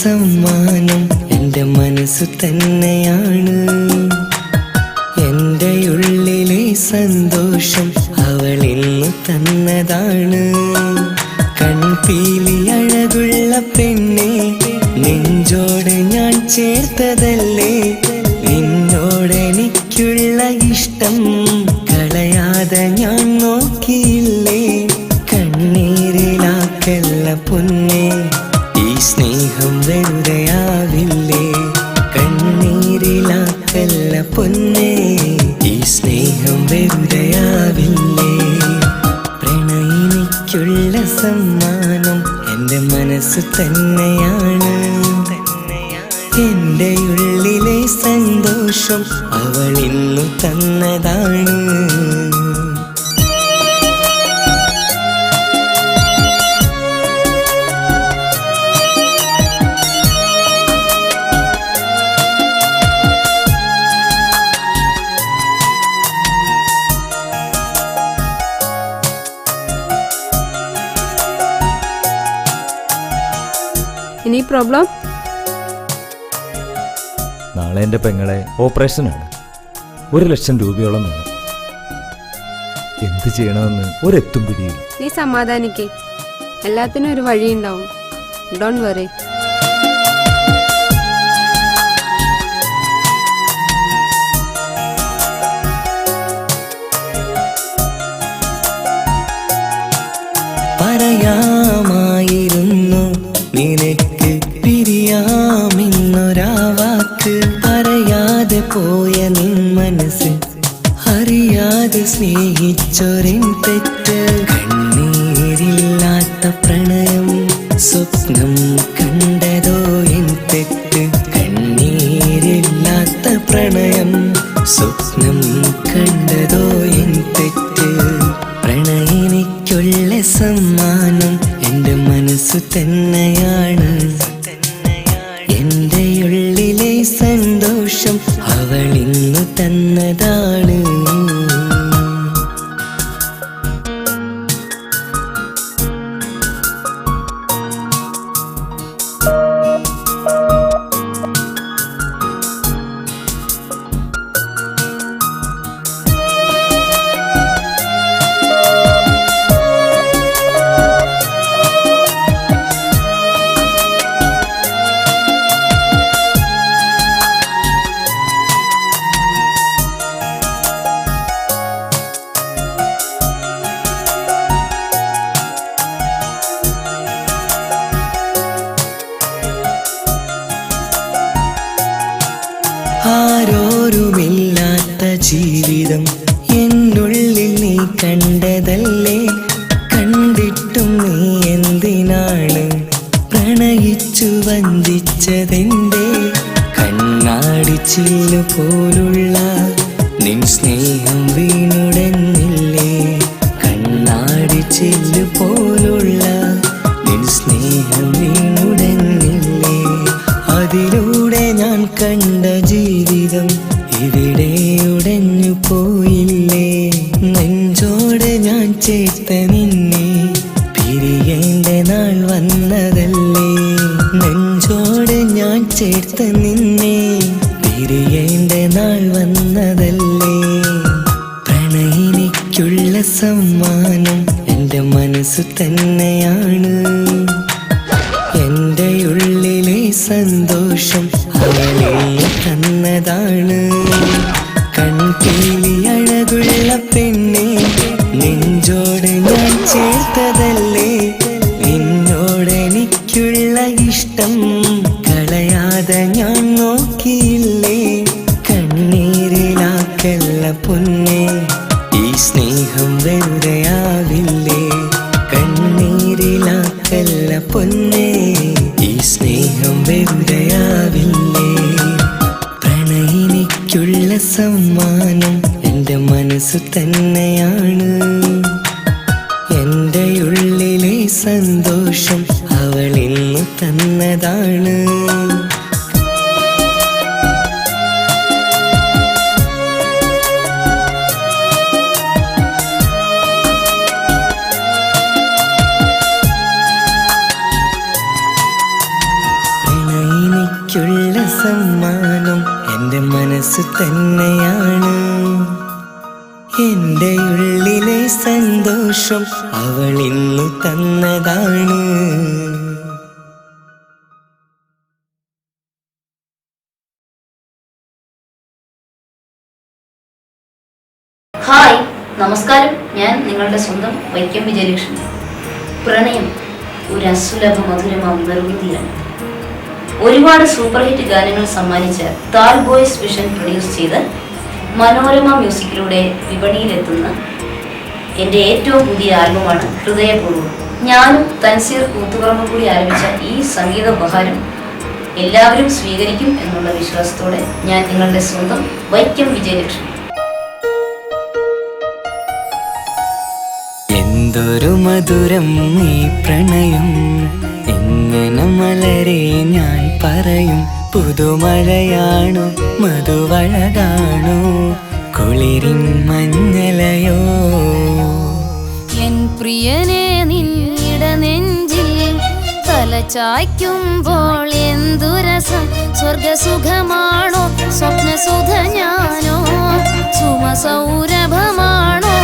സമ്മാനം എൻ്റെ മനസ്സു തന്നെയാണ്. എൻ്റെ ഉള്ളിലെ സന്തോഷം അവൾ ഇന്നു തന്നതാണ്. കൺപീലി അഴകുള്ള പെണ്ണെ, നെഞ്ചോട് ഞാൻ ചേർത്തതല്ലേ. നിന്നോടെനിക്കുള്ള ഇഷ്ടം കളയാതെ ഞാൻ നോക്കിയില്ലേ. കണ്ണീരിലാക്കല്ല പൊന്നേ, ഈ സ്നേഹം വെറുതെയാവില്ലേ. കണ്ണീരിലാക്കല്ല പൊന്നേ, ഈ സ്നേഹം വെറുതെയാവില്ലേ. പ്രണയിനിക്കുള്ള സമ്മാനം എൻ്റെ മനസ്സ് തന്നെയാണ്. എൻ്റെ ഉള്ളിലെ സന്തോഷം അവൾ ഇന്നു തന്നതാണ്. ഇനി പ്രോബ്ലം? നാളെ എൻ്റെ പെങ്ങളെ ഓപ്പറേഷനാണ്. 1,00,000 രൂപയോളം വേണം. എന്ത് ചെയ്യണമെന്ന് ഒരെത്തും പിടിയില്ല. നീ സമാധാനിക്കേ, എല്ലാത്തിനും ഒരു വഴിയുണ്ടാവും. Don't worry. പറയാമായിരുന്നു നിനക്ക് പിരിയാമെന്നൊരാ വാക്ക്. പറയാതെ പോയ നിൻ മനസ്സ് അറിയാതെ സ്നേഹിച്ചൊരെൻ തെറ്റ്. കണ്ണീരില്ലാത്ത പ്രണയം സ്വപ്നം കണ്ടതോ എൻ തെറ്റ്. കണ്ണീരില്ലാത്ത പ്രണയം സ്വപ്നം കണ്ടതോ എൻ തെറ്റ്. പ്രണയിനിക്കുള്ള സമ്മാനം എൻ്റെ മനസ്സു തന്നെയാണ്. എൻ്റെ ഉള്ളിലെ സന്തോഷം അവൾ ഇന്നു തന്നതാണ്. ആരോരുമില്ലാത്ത ജീവിതം എന്നുള്ളിൽ നീ കണ്ടതല്ലേ. കണ്ടിട്ടും നീ എന്തിനാണ് പ്രണയിച്ചു വഞ്ചിച്ചതെന്തേ. കണ്ണാടിച്ചില്ലു പോലുള്ള നിൻ സ്നേഹം വീണുടഞ്ഞില്ലേ. കണ്ണാടിച്ചില്ലു പോലുള്ള നിൻ സ്നേഹം വീണുടഞ്ഞില്ലേ. അതിലൂടെ ഞാൻ കണ്ട ജീവിതം ഇവിടെ ഉടഞ്ഞു പോയില്ലേ. നെഞ്ചോട് ഞാൻ ചേർത്ത നിന്നെ പിരിയേണ്ട നാൾ വന്നതല്ലേ. നെഞ്ചോട് ഞാൻ ചേർത്ത നിന്നെ പിരിയേണ്ട നാൾ വന്നതല്ലേ. പ്രണയിനിക്കുള്ള സമ്മാനം എൻ്റെ മനസ്സു തന്നെയാണ്. എൻ്റെ ഉള്ളിലെ സന്തോഷം അവളെ തന്നതാണ്. കൺപീലി അഴകുള്ള പെണ്ണെ, നെഞ്ചോട് ഞാൻ ചേർത്തതല്ലേ. നിന്നോടെനിക്കുള്ള ഇഷ്ടം കളയാതെ ഞാൻ നോക്കിയില്ലേ. കണ്ണീരിലാക്കല്ല പൊന്നേ, ഈ സ്നേഹം വെറുതെയാവില്ലേ. കണ്ണീരിലാക്കല്ല പൊന്നേ, ഈ സ്നേഹം വെറുതെയാവില്ലേ. പ്രണയിനിക്കുള്ള സമ്മാനം എൻ്റെ മനസ്സു തന്നെയാണ്. എൻ്റെ ഉള്ളിലെ സന്തോഷം അവൾ ഇന്നു തന്നതാണ്. മനസ്സു തന്നെയാണ്. എന്റെ ഉള്ളിലെ സന്തോഷം അവൾ ഇന്നു തന്നതാണ്. ഹായ്, നമസ്കാരം. ഞാൻ നിങ്ങളുടെ സ്വന്തം വൈക്കം വിജയലക്ഷ്മി. പ്രണയം ഒരു അസുലഭ മധുരമാം നിർവൃതിയാണ്. ഒരുപാട് സൂപ്പർ ഹിറ്റ് ഗാനങ്ങൾ സമ്മാനിച്ച താൽ ബോയ്സ് വിഷൻ പ്രൊഡ്യൂസ് ചെയ്ത് മനോരമ മ്യൂസിക്കിലൂടെ വിപണിയിലെത്തുന്ന എൻ്റെ ഏറ്റവും പുതിയ ആൽബമാണ് ഹൃദയപൂർവ്വം. ഞാനും തൻസീർ കൂത്തുപറമ്പ് കൂടി ആരംഭിച്ച ഈ സംഗീത ഉപഹാരം എല്ലാവരും സ്വീകരിക്കും എന്നുള്ള വിശ്വാസത്തോടെ ഞാൻ നിങ്ങളുടെ സ്വന്തം വൈക്കം വിജയലക്ഷ്മി. എന്തൊരു മധുരം ഈ പ്രണയം, എങ്ങനെ മലരെ ഞാൻ പറയും. പുതുമഴയാണോ മധുവഴകാണോ കുളിരിൻ മഞ്ഞലയോ. എൻ പ്രിയനെ നിന്നിട നെഞ്ചിൽ തലചായ്ക്കുമ്പോൾ എന്തുരസം. സ്വർഗസുഖമാണോ സ്വപ്നസുധ ഞാനോ സുമസൗരഭമാണോ.